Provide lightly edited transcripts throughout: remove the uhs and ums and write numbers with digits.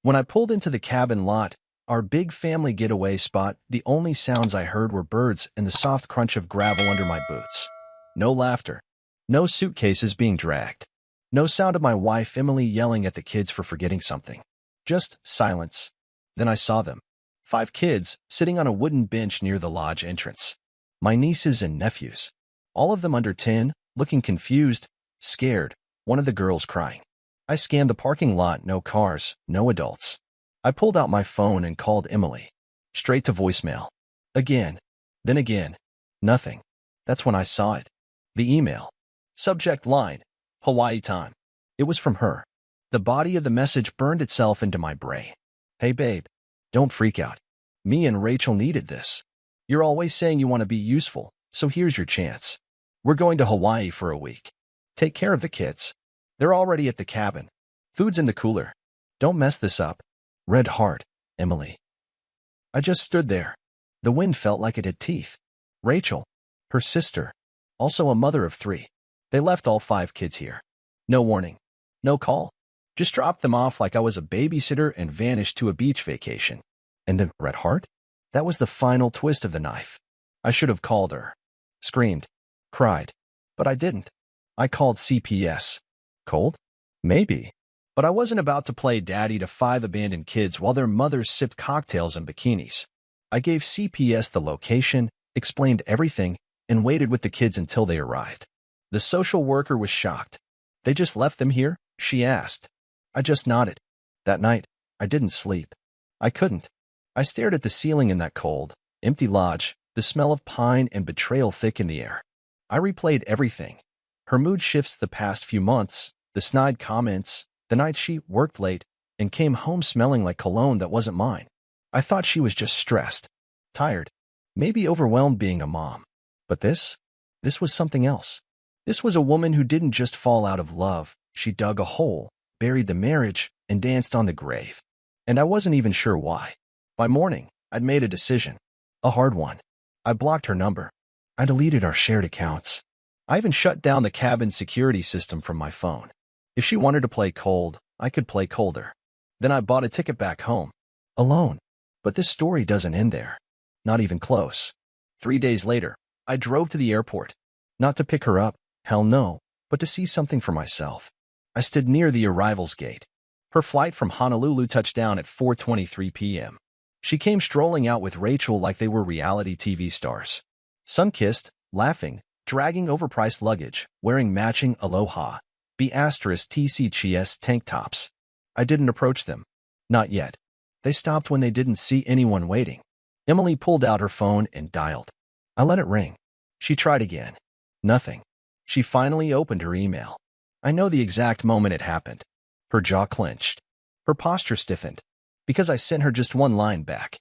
When I pulled into the cabin lot, our big family getaway spot, the only sounds I heard were birds and the soft crunch of gravel under my boots. No laughter. No suitcases being dragged. No sound of my wife Emily yelling at the kids for forgetting something. Just silence. Then I saw them. 5 kids, sitting on a wooden bench near the lodge entrance. My nieces and nephews. All of them under 10, looking confused, scared, one of the girls crying. I scanned the parking lot, no cars, no adults. I pulled out my phone and called Emily. Straight to voicemail. Again. Then again. Nothing. That's when I saw it. The email. Subject line. Hawaii time. It was from her. The body of the message burned itself into my brain. Hey babe. Don't freak out. Me and Rachel needed this. You're always saying you want to be useful, so here's your chance. We're going to Hawaii for a week. Take care of the kids. They're already at the cabin. Food's in the cooler. Don't mess this up. Red heart, Emily. I just stood there. The wind felt like it had teeth. Rachel, her sister, also a mother of 3. They left all 5 kids here. No warning. No call. Just dropped them off like I was a babysitter and vanished to a beach vacation. And then red heart? That was the final twist of the knife. I should have called her. Screamed. Cried. But I didn't. I called CPS. Cold? Maybe. But I wasn't about to play daddy to 5 abandoned kids while their mothers sipped cocktails in bikinis. I gave CPS the location, explained everything, and waited with the kids until they arrived. The social worker was shocked. They just left them here? She asked. I just nodded. That night, I didn't sleep. I couldn't. I stared at the ceiling in that cold, empty lodge, the smell of pine and betrayal thick in the air. I replayed everything. Her mood shifts the past few months, the snide comments, the night she worked late and came home smelling like cologne that wasn't mine. I thought she was just stressed, tired, maybe overwhelmed being a mom. But this was something else. This was a woman who didn't just fall out of love. She dug a hole, buried the marriage, and danced on the grave. And I wasn't even sure why. By morning, I'd made a decision. A hard one. I blocked her number. I deleted our shared accounts. I even shut down the cabin security system from my phone. If she wanted to play cold, I could play colder. Then I bought a ticket back home. Alone. But this story doesn't end there. Not even close. 3 days later, I drove to the airport. Not to pick her up, hell no, but to see something for myself. I stood near the arrivals gate. Her flight from Honolulu touched down at 4:23 p.m. She came strolling out with Rachel like they were reality TV stars. Sun-kissed, laughing, dragging overpriced luggage, wearing matching Aloha, B*TCCS tank tops. I didn't approach them. Not yet. They stopped when they didn't see anyone waiting. Emily pulled out her phone and dialed. I let it ring. She tried again. Nothing. She finally opened her email. I know the exact moment it happened. Her jaw clenched. Her posture stiffened. Because I sent her just one line back.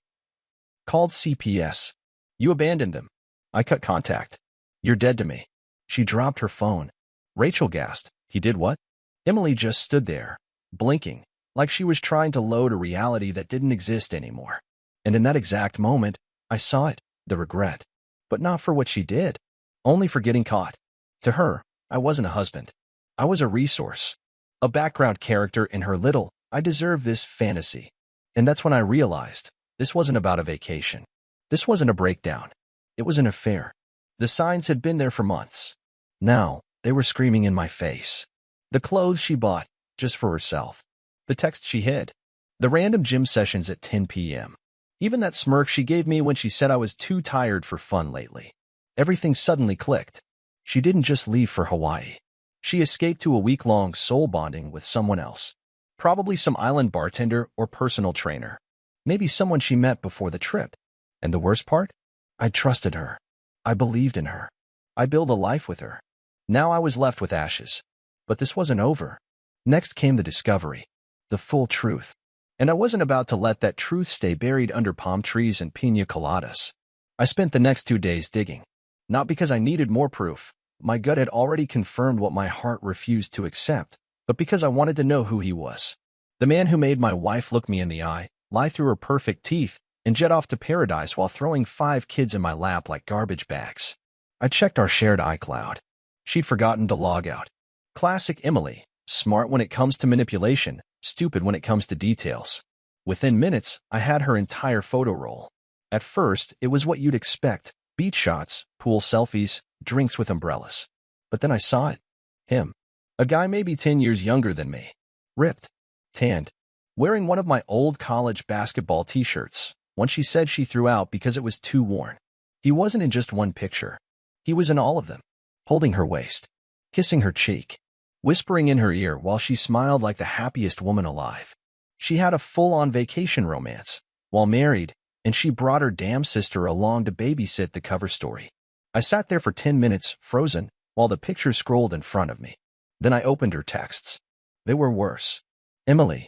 Called CPS. You abandoned them. I cut contact. You're dead to me. She dropped her phone. Rachel gasped. He did what? Emily just stood there, blinking, like she was trying to load a reality that didn't exist anymore. And in that exact moment, I saw it, the regret. But not for what she did. Only for getting caught. To her, I wasn't a husband. I was a resource. A background character in her little, I deserve this fantasy. And that's when I realized, this wasn't about a vacation. This wasn't a breakdown. It was an affair. The signs had been there for months. Now, they were screaming in my face. The clothes she bought, just for herself. The text she hid. The random gym sessions at 10 p.m. Even that smirk she gave me when she said I was too tired for fun lately. Everything suddenly clicked. She didn't just leave for Hawaii. She escaped to a week-long soul bonding with someone else. Probably some island bartender or personal trainer. Maybe someone she met before the trip. And the worst part? I trusted her. I believed in her. I built a life with her. Now I was left with ashes. But this wasn't over. Next came the discovery. The full truth. And I wasn't about to let that truth stay buried under palm trees and piña coladas. I spent the next 2 days digging. Not because I needed more proof. My gut had already confirmed what my heart refused to accept, but because I wanted to know who he was. The man who made my wife look me in the eye, lie through her perfect teeth, and jet off to paradise while throwing 5 kids in my lap like garbage bags. I checked our shared iCloud. She'd forgotten to log out. Classic Emily, smart when it comes to manipulation, stupid when it comes to details. Within minutes, I had her entire photo roll. At first, it was what you'd expect: beach shots, pool selfies, drinks with umbrellas. But then I saw it. Him. A guy maybe 10 years younger than me. Ripped. Tanned. Wearing one of my old college basketball t-shirts, one she said she threw out because it was too worn. He wasn't in just one picture. He was in all of them. Holding her waist. Kissing her cheek. Whispering in her ear while she smiled like the happiest woman alive. She had a full-on vacation romance, while married, and she brought her damn sister along to babysit the cover story. I sat there for 10 minutes, frozen, while the picture scrolled in front of me. Then I opened her texts. They were worse. Emily.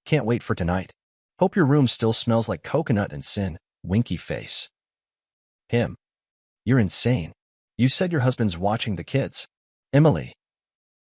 Can't wait for tonight. Hope your room still smells like coconut and sin. Winky face. Him. You're insane. You said your husband's watching the kids. Emily.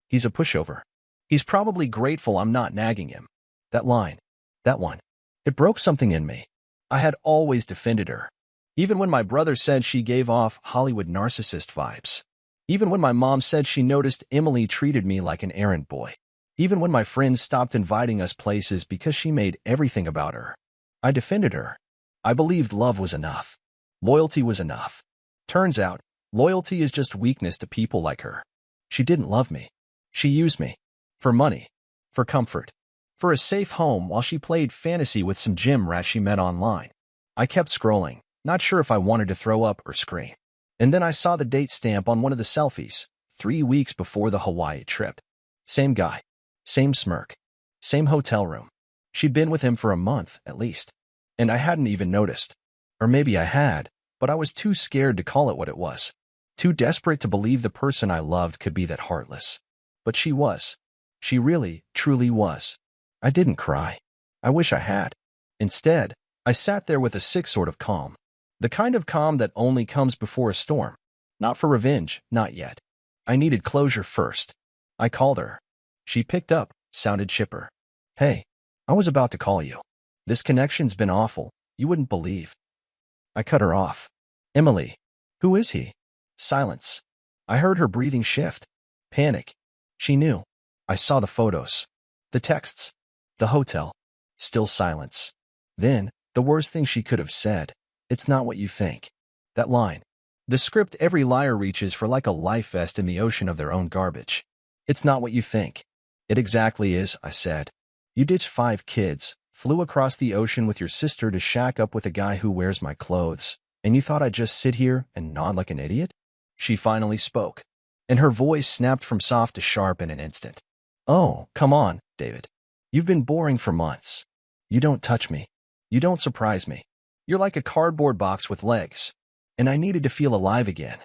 He's a pushover. He's probably grateful I'm not nagging him. That line. That one. It broke something in me. I had always defended her. Even when my brother said she gave off Hollywood narcissist vibes. Even when my mom said she noticed Emily treated me like an errand boy. Even when my friends stopped inviting us places because she made everything about her. I defended her. I believed love was enough. Loyalty was enough. Turns out, loyalty is just weakness to people like her. She didn't love me. She used me. For money. For comfort. For a safe home while she played fantasy with some gym rats she met online. I kept scrolling, not sure if I wanted to throw up or scream. And then I saw the date stamp on one of the selfies, 3 weeks before the Hawaii trip. Same guy. Same smirk. Same hotel room. She'd been with him for a month, at least. And I hadn't even noticed. Or maybe I had, but I was too scared to call it what it was. Too desperate to believe the person I loved could be that heartless. But she was. She really, truly was. I didn't cry. I wish I had. Instead, I sat there with a sick sort of calm. The kind of calm that only comes before a storm. Not for revenge, not yet. I needed closure first. I called her. She picked up, sounded chipper. Hey, I was about to call you. This connection's been awful, you wouldn't believe. I cut her off. Emily. Who is he? Silence. I heard her breathing shift. Panic. She knew. I saw the photos. The texts. The hotel. Still silence. Then, the worst thing she could have said. It's not what you think. That line. The script every liar reaches for, like a life vest in the ocean of their own garbage. It's not what you think. It exactly is, I said. You ditched 5 kids, flew across the ocean with your sister to shack up with a guy who wears my clothes, and you thought I'd just sit here and nod like an idiot? She finally spoke, and her voice snapped from soft to sharp in an instant. Oh, come on, David. You've been boring for months. You don't touch me. You don't surprise me. You're like a cardboard box with legs. And I needed to feel alive again.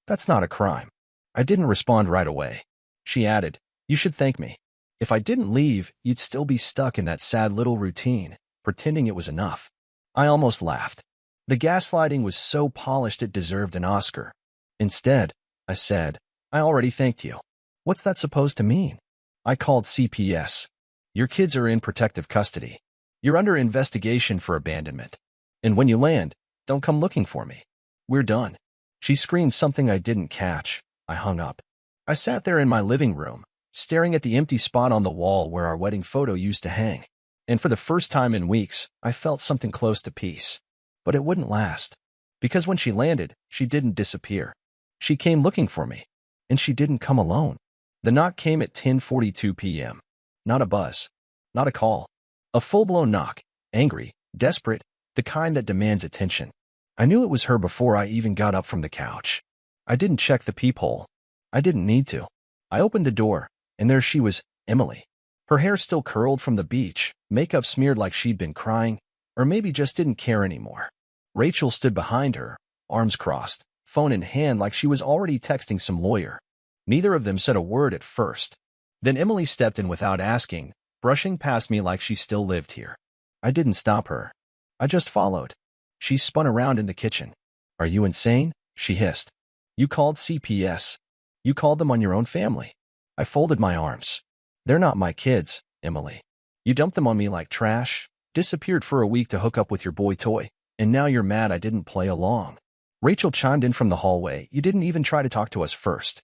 That's not a crime. I didn't respond right away. She added, you should thank me. If I didn't leave, you'd still be stuck in that sad little routine, pretending it was enough. I almost laughed. The gaslighting was so polished it deserved an Oscar. Instead, I said, I already thanked you. What's that supposed to mean? I called CPS. Your kids are in protective custody. You're under investigation for abandonment. And when you land, don't come looking for me. We're done. She screamed something I didn't catch. I hung up. I sat there in my living room, staring at the empty spot on the wall where our wedding photo used to hang. And for the first time in weeks, I felt something close to peace. But it wouldn't last. Because when she landed, she didn't disappear. She came looking for me. And she didn't come alone. The knock came at 10:42 p.m. Not a buzz. Not a call. A full-blown knock. Angry. Desperate. The kind that demands attention. I knew it was her before I even got up from the couch. I didn't check the peephole. I didn't need to. I opened the door, and there she was, Emily. Her hair still curled from the beach, makeup smeared like she'd been crying, or maybe just didn't care anymore. Rachel stood behind her, arms crossed, phone in hand like she was already texting some lawyer. Neither of them said a word at first. Then Emily stepped in without asking, brushing past me like she still lived here. I didn't stop her. I just followed. She spun around in the kitchen. Are you insane? She hissed. You called CPS. You called them on your own family. I folded my arms. They're not my kids, Emily. You dumped them on me like trash, disappeared for a week to hook up with your boy toy, and now you're mad I didn't play along. Rachel chimed in from the hallway. You didn't even try to talk to us first.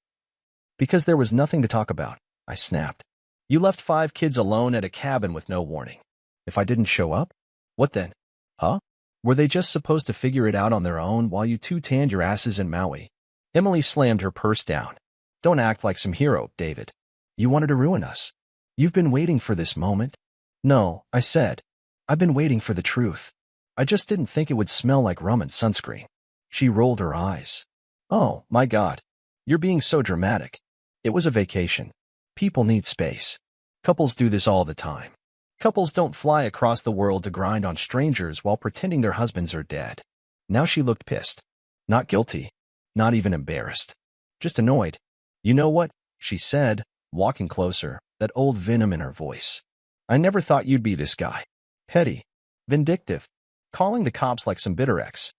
Because there was nothing to talk about, I snapped. You left 5 kids alone at a cabin with no warning. If I didn't show up? What then? Huh? Were they just supposed to figure it out on their own while you two tanned your asses in Maui? Emily slammed her purse down. Don't act like some hero, David. You wanted to ruin us. You've been waiting for this moment. No, I said. I've been waiting for the truth. I just didn't think it would smell like rum and sunscreen. She rolled her eyes. Oh, my God. You're being so dramatic. It was a vacation. People need space. Couples do this all the time. Couples don't fly across the world to grind on strangers while pretending their husbands are dead. Now she looked pissed. Not guilty. Not even embarrassed. Just annoyed. You know what? She said, walking closer, that old venom in her voice. I never thought you'd be this guy. Petty. Vindictive. Calling the cops like some bitter ex.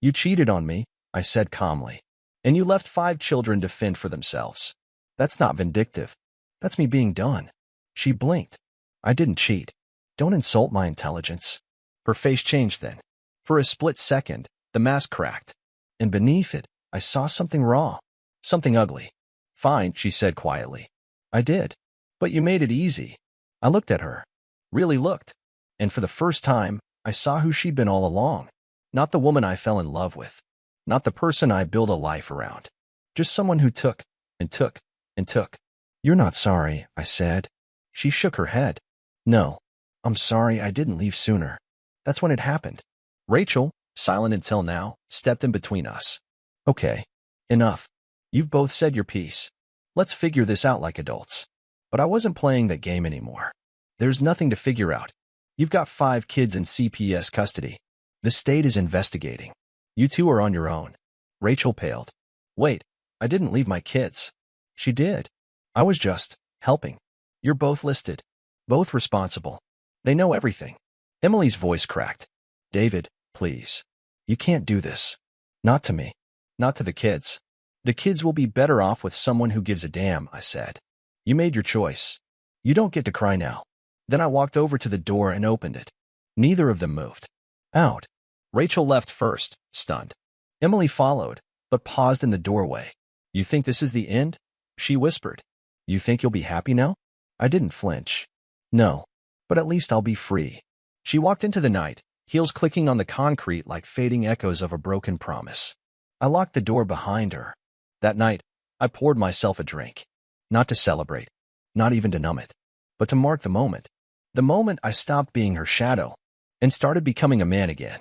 You cheated on me, I said calmly. And you left 5 children to fend for themselves. That's not vindictive. That's me being done. She blinked. I didn't cheat. Don't insult my intelligence. Her face changed then. For a split second, the mask cracked. And beneath it, I saw something raw. Something ugly. Fine, she said quietly. I did. But you made it easy. I looked at her. Really looked. And for the first time, I saw who she'd been all along. Not the woman I fell in love with. Not the person I built a life around. Just someone who took, and took, and took. You're not sorry, I said. She shook her head. No. I'm sorry I didn't leave sooner. That's when it happened. Rachel, silent until now, stepped in between us. Okay. Enough. You've both said your piece. Let's figure this out like adults. But I wasn't playing that game anymore. There's nothing to figure out. You've got 5 kids in CPS custody. The state is investigating. You two are on your own. Rachel paled. Wait, I didn't leave my kids. She did. I was just helping. You're both listed. Both responsible. They know everything. Emily's voice cracked. David, please. You can't do this. Not to me. Not to the kids. The kids will be better off with someone who gives a damn, I said. You made your choice. You don't get to cry now. Then I walked over to the door and opened it. Neither of them moved. Out. Rachel left first, stunned. Emily followed, but paused in the doorway. You think this is the end? She whispered. You think you'll be happy now? I didn't flinch. No. But at least I'll be free. She walked into the night, heels clicking on the concrete like fading echoes of a broken promise. I locked the door behind her. That night, I poured myself a drink. Not to celebrate. Not even to numb it. But to mark the moment. The moment I stopped being her shadow and started becoming a man again.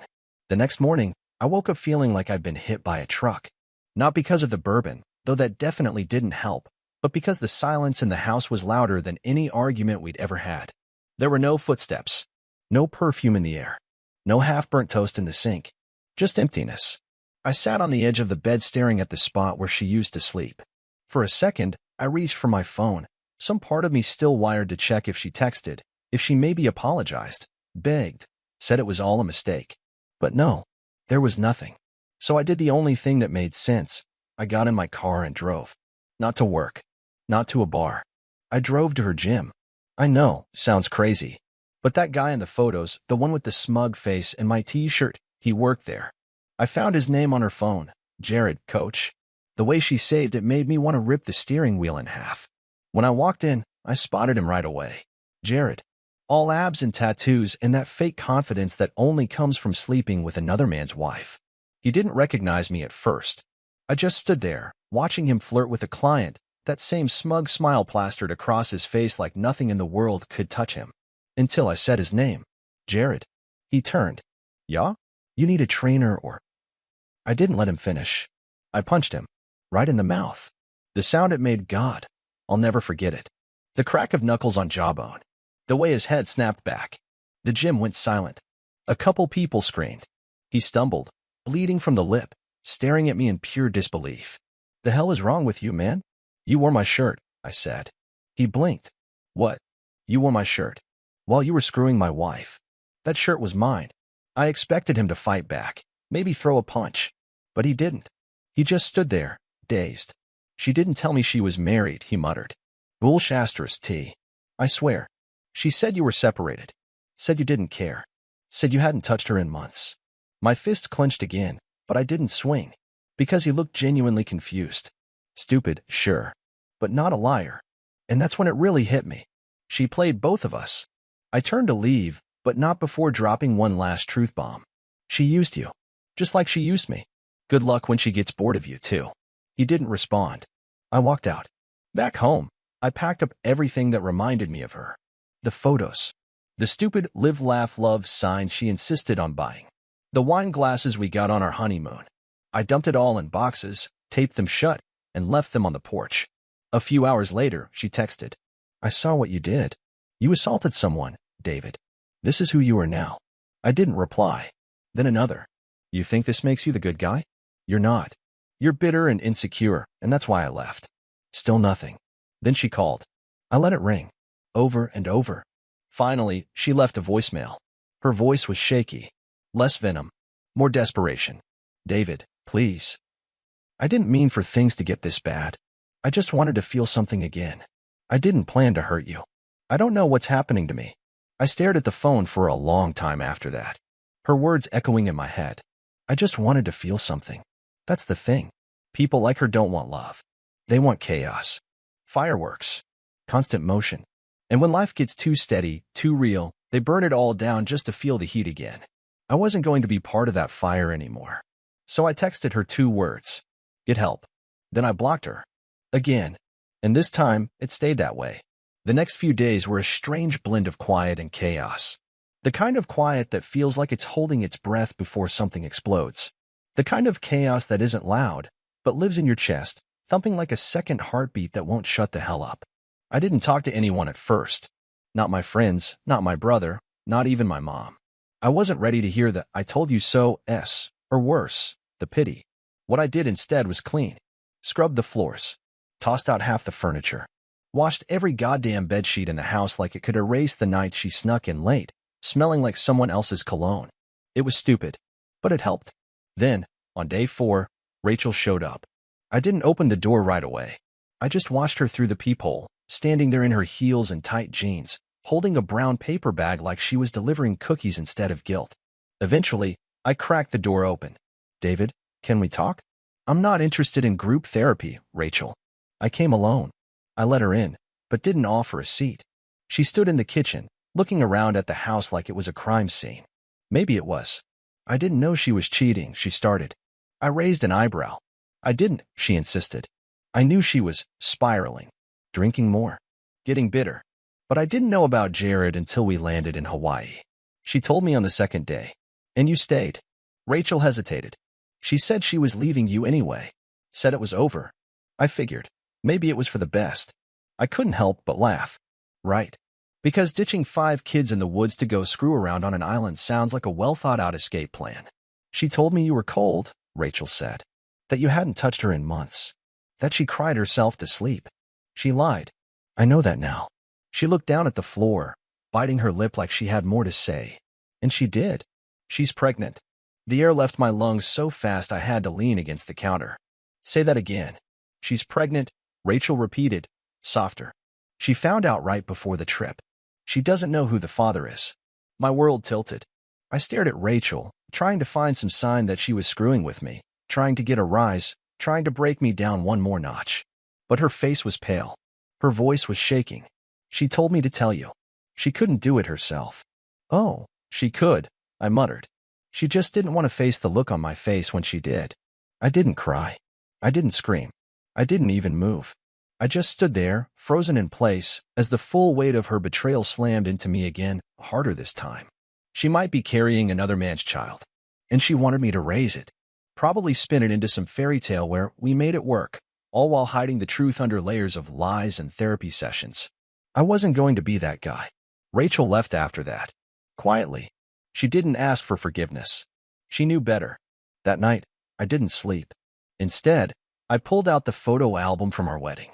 The next morning, I woke up feeling like I'd been hit by a truck. Not because of the bourbon, though that definitely didn't help, but because the silence in the house was louder than any argument we'd ever had. There were no footsteps. No perfume in the air. No half-burnt toast in the sink. Just emptiness. I sat on the edge of the bed staring at the spot where she used to sleep. For a second, I reached for my phone. Some part of me still wired to check if she texted, if she maybe apologized, begged, said it was all a mistake. But no, there was nothing. So I did the only thing that made sense. I got in my car and drove. Not to work. Not to a bar. I drove to her gym. I know, sounds crazy. But that guy in the photos, the one with the smug face and my t-shirt, he worked there. I found his name on her phone. Jared, coach. The way she saved it made me want to rip the steering wheel in half. When I walked in, I spotted him right away. Jared. All abs and tattoos and that fake confidence that only comes from sleeping with another man's wife. He didn't recognize me at first. I just stood there, watching him flirt with a client, that same smug smile plastered across his face like nothing in the world could touch him. Until I said his name. Jared. He turned. Yeah? You need a trainer or... I didn't let him finish. I punched him. Right in the mouth. The sound it made, God. I'll never forget it. The crack of knuckles on jawbone. The way his head snapped back. The gym went silent. A couple people screamed. He stumbled, bleeding from the lip, staring at me in pure disbelief. The hell is wrong with you, man? You wore my shirt, I said. He blinked. What? You wore my shirt. While you were screwing my wife. That shirt was mine. I expected him to fight back, maybe throw a punch. But he didn't. He just stood there, dazed. She didn't tell me she was married, he muttered. Bullshasters, T. I swear. She said you were separated. Said you didn't care. Said you hadn't touched her in months. My fist clenched again, but I didn't swing. Because he looked genuinely confused. Stupid, sure. But not a liar. And that's when it really hit me. She played both of us. I turned to leave, but not before dropping one last truth bomb. She used you. Just like she used me. Good luck when she gets bored of you, too. He didn't respond. I walked out. Back home, I packed up everything that reminded me of her. The photos. The stupid live, laugh, love signs she insisted on buying. The wine glasses we got on our honeymoon. I dumped it all in boxes, taped them shut, and left them on the porch. A few hours later, she texted. I saw what you did. You assaulted someone, David. This is who you are now. I didn't reply. Then another. You think this makes you the good guy? You're not. You're bitter and insecure, and that's why I left. Still nothing. Then she called. I let it ring. Over and over. Finally, she left a voicemail. Her voice was shaky. Less venom. More desperation. David, please. I didn't mean for things to get this bad. I just wanted to feel something again. I didn't plan to hurt you. I don't know what's happening to me. I stared at the phone for a long time after that. Her words echoing in my head. I just wanted to feel something. That's the thing. People like her don't want love. They want chaos. Fireworks. Constant motion. And when life gets too steady, too real, they burn it all down just to feel the heat again. I wasn't going to be part of that fire anymore. So I texted her 2 words. Get help. Then I blocked her. Again. And this time, it stayed that way. The next few days were a strange blend of quiet and chaos. The kind of quiet that feels like it's holding its breath before something explodes. The kind of chaos that isn't loud, but lives in your chest, thumping like a second heartbeat that won't shut the hell up. I didn't talk to anyone at first. Not my friends, not my brother, not even my mom. I wasn't ready to hear the I told you so, or worse, the pity. What I did instead was clean. Scrubbed the floors. Tossed out half the furniture. Washed every goddamn bedsheet in the house like it could erase the night she snuck in late, smelling like someone else's cologne. It was stupid, but it helped. Then, on day 4, Rachel showed up. I didn't open the door right away. I just watched her through the peephole, standing there in her heels and tight jeans, holding a brown paper bag like she was delivering cookies instead of guilt. Eventually, I cracked the door open. David, can we talk? I'm not interested in group therapy, Rachel. I came alone. I let her in, but didn't offer a seat. She stood in the kitchen, looking around at the house like it was a crime scene. Maybe it was. I didn't know she was cheating, she started. I raised an eyebrow. I didn't, she insisted. I knew she was spiraling, drinking more, getting bitter. But I didn't know about Jared until we landed in Hawaii. She told me on the 2nd day. And you stayed. Rachel hesitated. She said she was leaving you anyway. Said it was over. I figured. Maybe it was for the best. I couldn't help but laugh. Right. Because ditching 5 kids in the woods to go screw around on an island sounds like a well-thought-out escape plan. She told me you were cold, Rachel said. That you hadn't touched her in months. That she cried herself to sleep. She lied. I know that now. She looked down at the floor, biting her lip like she had more to say. And she did. She's pregnant. The air left my lungs so fast I had to lean against the counter. Say that again. She's pregnant, Rachel repeated, softer. She found out right before the trip. She doesn't know who the father is. My world tilted. I stared at Rachel, trying to find some sign that she was screwing with me, trying to get a rise, trying to break me down one more notch. But her face was pale. Her voice was shaking. She told me to tell you. She couldn't do it herself. Oh, she could, I muttered. She just didn't want to face the look on my face when she did. I didn't cry. I didn't scream. I didn't even move. I just stood there, frozen in place, as the full weight of her betrayal slammed into me again, harder this time. She might be carrying another man's child, and she wanted me to raise it. Probably spin it into some fairy tale where we made it work, all while hiding the truth under layers of lies and therapy sessions. I wasn't going to be that guy. Rachel left after that. Quietly. She didn't ask for forgiveness. She knew better. That night, I didn't sleep. Instead, I pulled out the photo album from our wedding.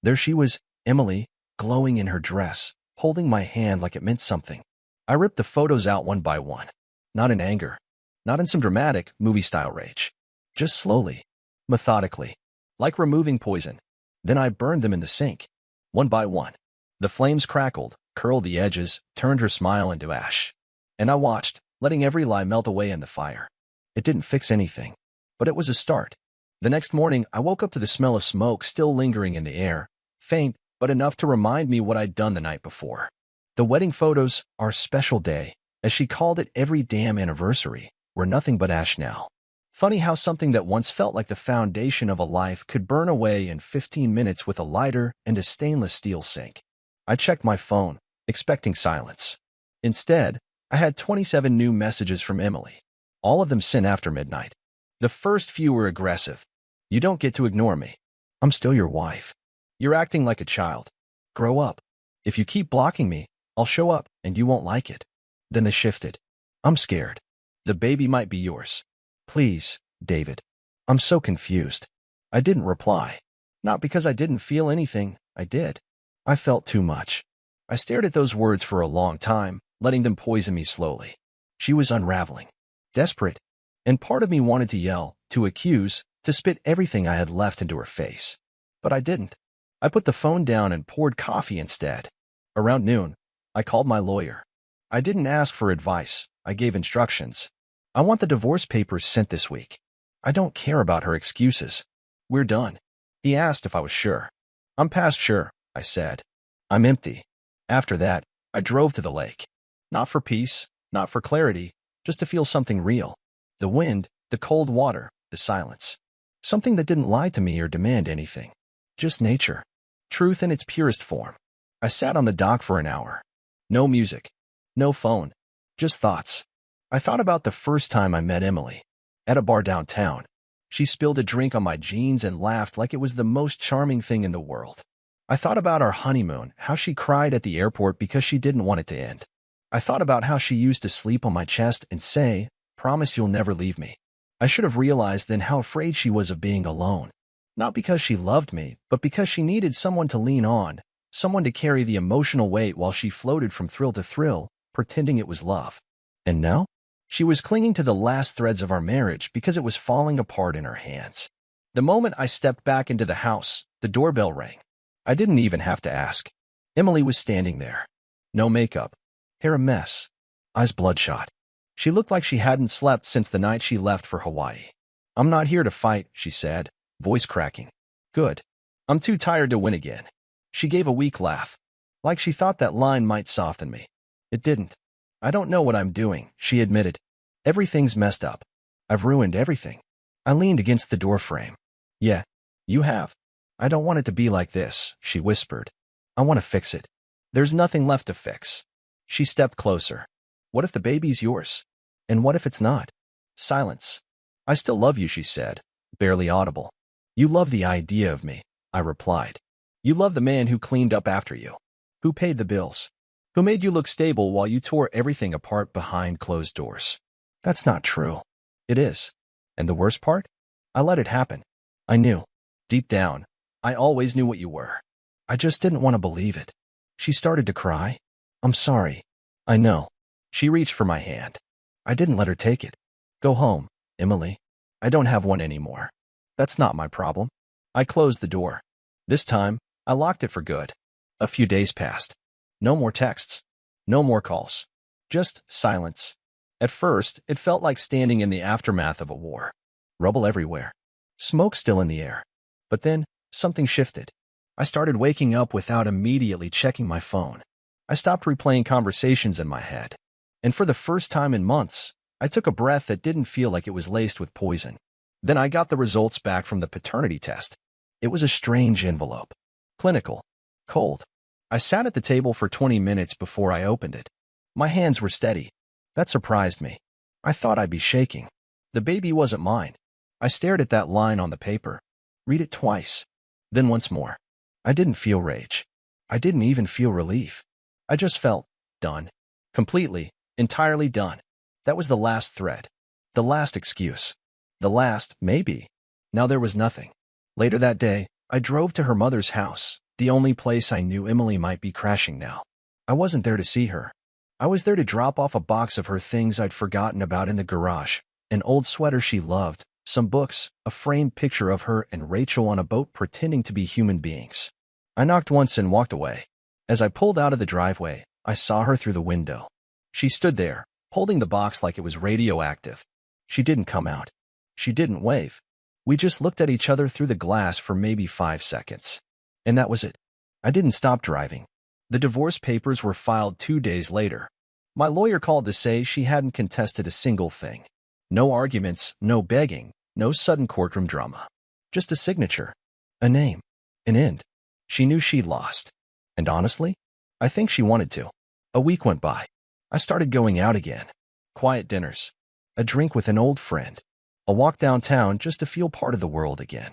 There she was, Emily, glowing in her dress, holding my hand like it meant something. I ripped the photos out one by one. Not in anger. Not in some dramatic, movie-style rage. Just slowly. Methodically. Like removing poison. Then I burned them in the sink. One by one. The flames crackled, curled the edges, turned her smile into ash. And I watched, letting every lie melt away in the fire. It didn't fix anything. But it was a start. The next morning, I woke up to the smell of smoke still lingering in the air. Faint, but enough to remind me what I'd done the night before. The wedding photos, our special day, as she called it every damn anniversary, were nothing but ash now. Funny how something that once felt like the foundation of a life could burn away in 15 minutes with a lighter and a stainless steel sink. I checked my phone, expecting silence. Instead, I had 27 new messages from Emily, all of them sent after midnight. The first few were aggressive. You don't get to ignore me. I'm still your wife. You're acting like a child. Grow up. If you keep blocking me, I'll show up and you won't like it. Then they shifted. I'm scared. The baby might be yours. Please, David. I'm so confused. I didn't reply. Not because I didn't feel anything, I did. I felt too much. I stared at those words for a long time, letting them poison me slowly. She was unraveling. Desperate. And part of me wanted to yell, to accuse, to spit everything I had left into her face. But I didn't. I put the phone down and poured coffee instead. Around noon, I called my lawyer. I didn't ask for advice. I gave instructions. I want the divorce papers sent this week. I don't care about her excuses. We're done. He asked if I was sure. I'm past sure, I said. I'm empty. After that, I drove to the lake. Not for peace, not for clarity, just to feel something real. The wind, the cold water, the silence. Something that didn't lie to me or demand anything. Just nature. Truth in its purest form. I sat on the dock for an hour. No music. No phone. Just thoughts. I thought about the first time I met Emily. At a bar downtown. She spilled a drink on my jeans and laughed like it was the most charming thing in the world. I thought about our honeymoon, how she cried at the airport because she didn't want it to end. I thought about how she used to sleep on my chest and say, "Promise you'll never leave me." I should have realized then how afraid she was of being alone. Not because she loved me, but because she needed someone to lean on, someone to carry the emotional weight while she floated from thrill to thrill, pretending it was love. And now? She was clinging to the last threads of our marriage because it was falling apart in her hands. The moment I stepped back into the house, the doorbell rang. I didn't even have to ask. Emily was standing there. No makeup. Hair a mess. Eyes bloodshot. She looked like she hadn't slept since the night she left for Hawaii. "I'm not here to fight," she said, voice cracking. "Good. I'm too tired to win again." She gave a weak laugh. Like she thought that line might soften me. It didn't. "I don't know what I'm doing," she admitted. "Everything's messed up. I've ruined everything." I leaned against the doorframe. "Yeah, you have. I don't want it to be like this," she whispered. "I want to fix it. There's nothing left to fix." She stepped closer. "What if the baby's yours? And what if it's not?" Silence. "I still love you," she said, barely audible. "You love the idea of me," I replied. "You love the man who cleaned up after you, who paid the bills, who made you look stable while you tore everything apart behind closed doors." "That's not true." "It is. And the worst part? I let it happen. I knew. Deep down, I always knew what you were. I just didn't want to believe it." She started to cry. "I'm sorry." "I know." She reached for my hand. I didn't let her take it. "Go home, Emily. I don't have one anymore. That's not my problem." I closed the door. This time, I locked it for good. A few days passed. No more texts. No more calls. Just silence. At first, it felt like standing in the aftermath of a war. Rubble everywhere. Smoke still in the air. But then, something shifted. I started waking up without immediately checking my phone. I stopped replaying conversations in my head. And for the first time in months, I took a breath that didn't feel like it was laced with poison. Then I got the results back from the paternity test. It was a strange envelope. Clinical. Cold. I sat at the table for 20 minutes before I opened it. My hands were steady. That surprised me. I thought I'd be shaking. The baby wasn't mine. I stared at that line on the paper. Read it twice. Then once more. I didn't feel rage. I didn't even feel relief. I just felt done. Completely, entirely done. That was the last thread. The last excuse. The last, maybe. Now there was nothing. Later that day, I drove to her mother's house, the only place I knew Emily might be crashing now. I wasn't there to see her. I was there to drop off a box of her things I'd forgotten about in the garage, an old sweater she loved, some books, a framed picture of her and Rachel on a boat pretending to be human beings. I knocked once and walked away. As I pulled out of the driveway, I saw her through the window. She stood there, holding the box like it was radioactive. She didn't come out. She didn't wave. We just looked at each other through the glass for maybe 5 seconds. And that was it. I didn't stop driving. The divorce papers were filed 2 days later. My lawyer called to say she hadn't contested a single thing. No arguments, no begging, no sudden courtroom drama. Just a signature, a name, an end. She knew she'd lost. And honestly, I think she wanted to. A week went by. I started going out again. Quiet dinners, a drink with an old friend, a walk downtown just to feel part of the world again.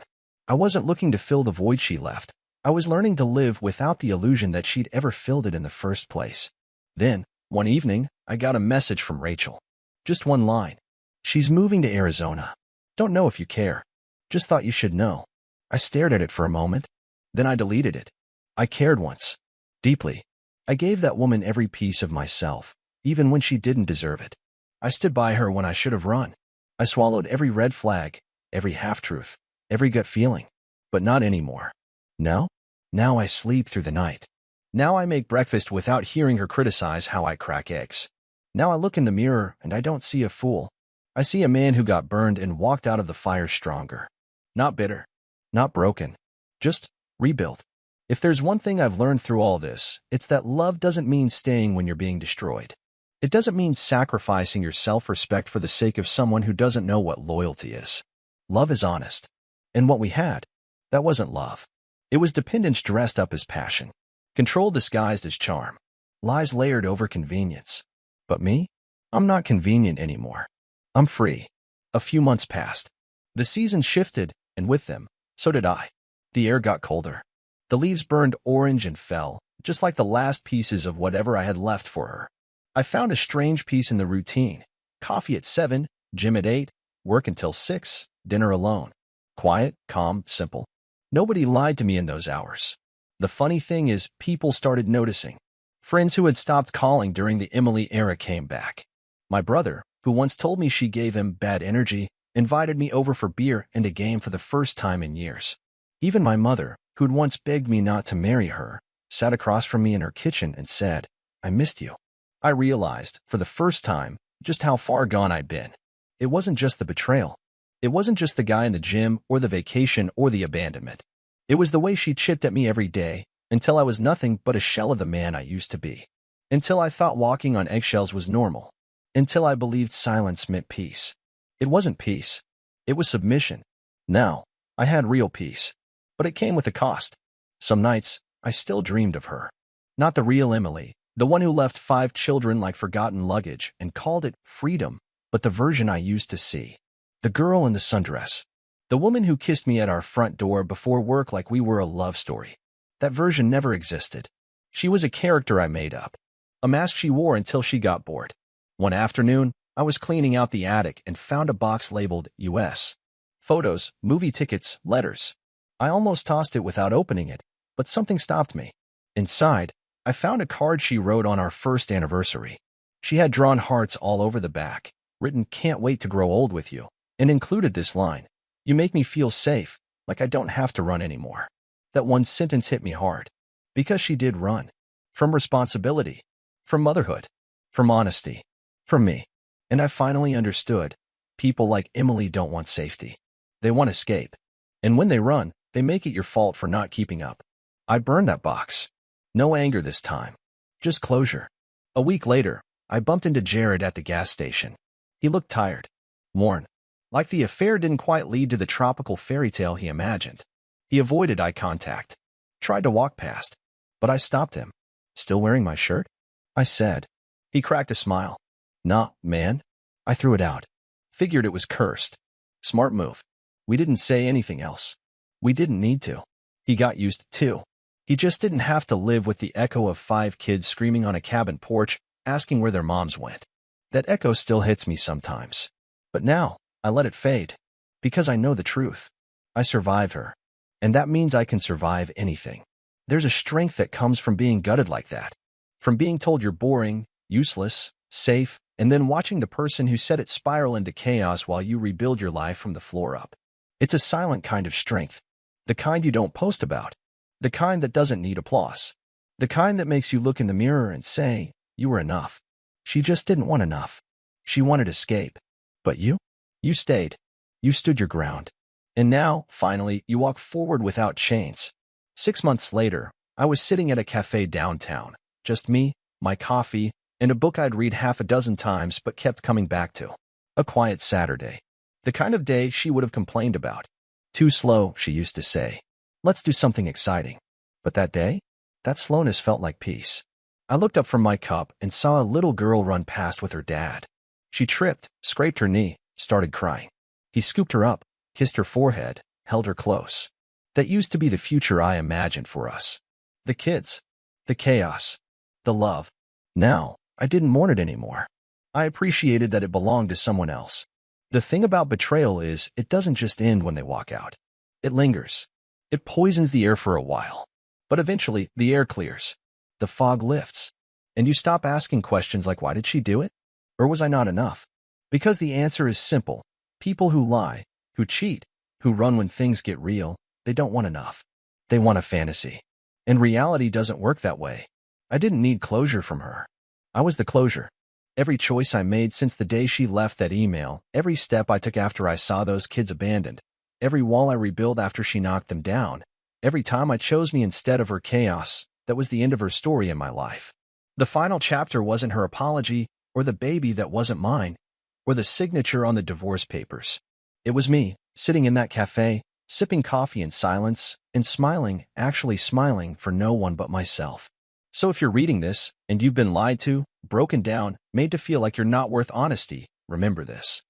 I wasn't looking to fill the void she left. I was learning to live without the illusion that she'd ever filled it in the first place. Then, one evening, I got a message from Rachel. Just one line. She's moving to Arizona. Don't know if you care. Just thought you should know. I stared at it for a moment. Then I deleted it. I cared once. Deeply. I gave that woman every piece of myself, even when she didn't deserve it. I stood by her when I should have run. I swallowed every red flag, every half-truth, every gut feeling. But not anymore. Now I sleep through the night. Now I make breakfast without hearing her criticize how I crack eggs. Now I look in the mirror and I don't see a fool. I see a man who got burned and walked out of the fire stronger. Not bitter. Not broken. Just rebuilt. If there's one thing I've learned through all this, it's that love doesn't mean staying when you're being destroyed. It doesn't mean sacrificing your self-respect for the sake of someone who doesn't know what loyalty is. Love is honest. And what we had, that wasn't love. It was dependence dressed up as passion. Control disguised as charm. Lies layered over convenience. But me? I'm not convenient anymore. I'm free. A few months passed. The seasons shifted, and with them, so did I. The air got colder. The leaves burned orange and fell, just like the last pieces of whatever I had left for her. I found a strange peace in the routine. Coffee at 7, gym at 8, work until 6, dinner alone. Quiet, calm, simple. Nobody lied to me in those hours. The funny thing is, people started noticing. Friends who had stopped calling during the Emily era came back. My brother, who once told me she gave him bad energy, invited me over for beer and a game for the first time in years. Even my mother, who'd once begged me not to marry her, sat across from me in her kitchen and said, "I missed you." I realized, for the first time, just how far gone I'd been. It wasn't just the betrayal. It wasn't just the guy in the gym or the vacation or the abandonment. It was the way she chipped at me every day, until I was nothing but a shell of the man I used to be. Until I thought walking on eggshells was normal. Until I believed silence meant peace. It wasn't peace. It was submission. Now, I had real peace. But it came with a cost. Some nights, I still dreamed of her. Not the real Emily, the one who left 5 children like forgotten luggage and called it freedom, but the version I used to see. The girl in the sundress. The woman who kissed me at our front door before work like we were a love story. That version never existed. She was a character I made up. A mask she wore until she got bored. One afternoon, I was cleaning out the attic and found a box labeled US. Photos, movie tickets, letters. I almost tossed it without opening it, but something stopped me. Inside, I found a card she wrote on our first anniversary. She had drawn hearts all over the back, written "Can't wait to grow old with you," and included this line: "You make me feel safe, like I don't have to run anymore." That one sentence hit me hard. Because she did run. From responsibility. From motherhood. From honesty. From me. And I finally understood. People like Emily don't want safety. They want escape. And when they run, they make it your fault for not keeping up. I burned that box. No anger this time. Just closure. A week later, I bumped into Jared at the gas station. He looked tired. Worn. Like the affair didn't quite lead to the tropical fairy tale he imagined. He avoided eye contact. Tried to walk past. But I stopped him. "Still wearing my shirt?" I said. He cracked a smile. "Nah, man." I threw it out. Figured it was cursed. Smart move. We didn't say anything else. We didn't need to. He got used to. He just didn't have to live with the echo of 5 kids screaming on a cabin porch, asking where their moms went. That echo still hits me sometimes. But now, I let it fade. Because I know the truth. I survived her. And that means I can survive anything. There's a strength that comes from being gutted like that. From being told you're boring, useless, safe, and then watching the person who said it spiral into chaos while you rebuild your life from the floor up. It's a silent kind of strength. The kind you don't post about. The kind that doesn't need applause. The kind that makes you look in the mirror and say, you were enough. She just didn't want enough. She wanted escape. But you? You stayed. You stood your ground. And now, finally, you walk forward without chains. 6 months later, I was sitting at a cafe downtown, just me, my coffee, and a book I'd read half a dozen times but kept coming back to. A quiet Saturday. The kind of day she would have complained about. Too slow, she used to say. Let's do something exciting. But that day, that slowness felt like peace. I looked up from my cup and saw a little girl run past with her dad. She tripped, scraped her knee, started crying. He scooped her up, kissed her forehead, held her close. That used to be the future I imagined for us. The kids. The chaos. The love. Now, I didn't mourn it anymore. I appreciated that it belonged to someone else. The thing about betrayal is, it doesn't just end when they walk out. It lingers. It poisons the air for a while. But eventually, the air clears. The fog lifts. And you stop asking questions like, why did she do it? Or was I not enough? Because the answer is simple. People who lie, who cheat, who run when things get real, they don't want enough. They want a fantasy. And reality doesn't work that way. I didn't need closure from her. I was the closure. Every choice I made since the day she left that email, every step I took after I saw those kids abandoned, every wall I rebuilt after she knocked them down, every time I chose me instead of her chaos, that was the end of her story in my life. The final chapter wasn't her apology, or the baby that wasn't mine, or the signature on the divorce papers. It was me, sitting in that cafe, sipping coffee in silence, and smiling, actually smiling for no one but myself. So if you're reading this, and you've been lied to, broken down, made to feel like you're not worth honesty, remember this.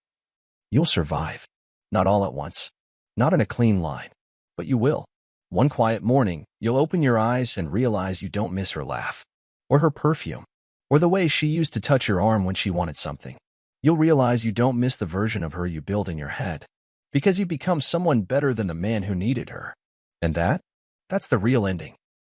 You'll survive. Not all at once. Not in a clean line. But you will. One quiet morning, you'll open your eyes and realize you don't miss her laugh. Or her perfume. Or the way she used to touch your arm when she wanted something. You'll realize you don't miss the version of her you build in your head. Because you become someone better than the man who needed her. And that's the real ending.